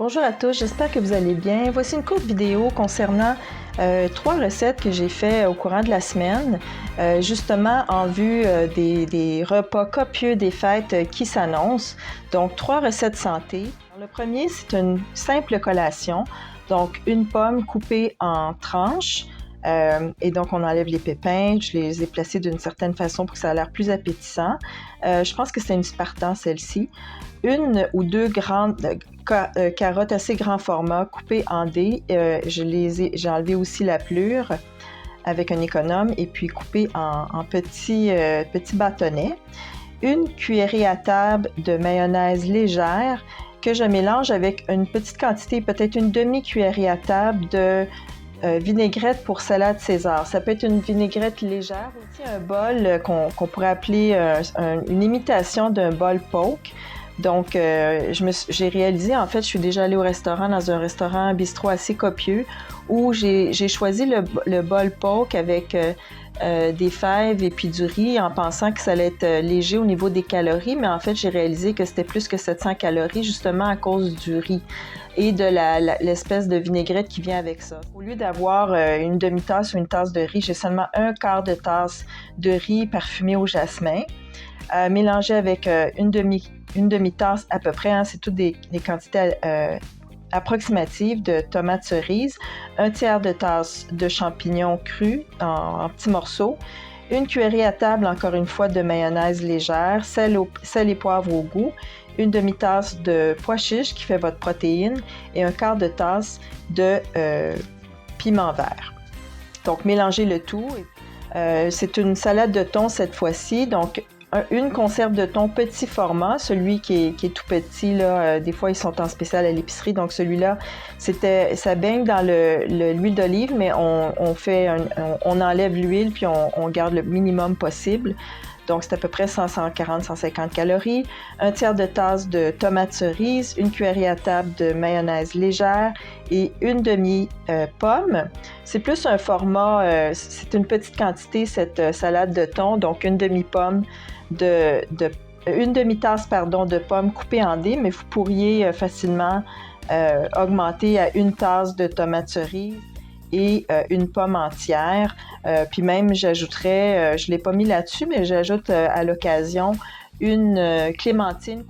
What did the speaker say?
Bonjour à tous, j'espère que vous allez bien. Voici une courte vidéo concernant 3 recettes que j'ai fait au courant de la semaine, justement en vue des repas copieux des fêtes qui s'annoncent. Donc 3 recettes santé. Le premier, c'est une simple collation, donc une pomme coupée en tranches. Et donc, on enlève les pépins. Je les ai placés d'une certaine façon pour que ça a l'air plus appétissant. Je pense que c'est une Spartan, celle-ci. Une ou deux grandes carottes assez grand format coupées en dés. J'ai enlevé aussi la pelure avec un économe et puis coupées en petits bâtonnets. Une cuillerée à table de mayonnaise légère que je mélange avec une petite quantité, peut-être une demi-cuillerée à table de vinaigrette pour salade César. Ça peut être une vinaigrette légère. Aussi un bol qu'on pourrait appeler une imitation d'un bol poke. Donc, j'ai réalisé, en fait, je suis déjà allée au restaurant, dans un restaurant bistrot assez copieux, où j'ai choisi le bol poke avec des fèves et puis du riz en pensant que ça allait être léger au niveau des calories, mais en fait, j'ai réalisé que c'était plus que 700 calories justement à cause du riz et de l'espèce de vinaigrette qui vient avec ça. Au lieu d'avoir une demi-tasse ou une tasse de riz, j'ai seulement un quart de tasse de riz parfumé au jasmin, mélangé avec une demi-tasse à peu près, hein, c'est toutes des quantités approximatives de tomates cerises, un tiers de tasse de champignons crus en petits morceaux, une cuillerée à table, encore une fois, de mayonnaise légère, sel et poivre au goût, une demi-tasse de pois chiches qui fait votre protéine et un quart de tasse de piment vert. Donc, mélangez le tout. C'est une salade de thon cette fois-ci, donc une conserve de thon petit format, celui qui est tout petit, là, des fois ils sont en spécial à l'épicerie, donc celui-là, ça baigne dans l'huile d'olive, mais on enlève l'huile puis on garde le minimum possible. Donc, c'est à peu près 140-150 calories, un tiers de tasse de tomates cerises, une cuillerée à table de mayonnaise légère et une demi-pomme. C'est plus un format, c'est une petite quantité cette salade de thon, donc une demi-pomme une demi-tasse de pommes coupées en dés, mais vous pourriez facilement augmenter à une tasse de tomates cerises et une pomme entière. Puis même, j'ajouterais, je ne l'ai pas mis là-dessus, mais j'ajoute à l'occasion une clémentine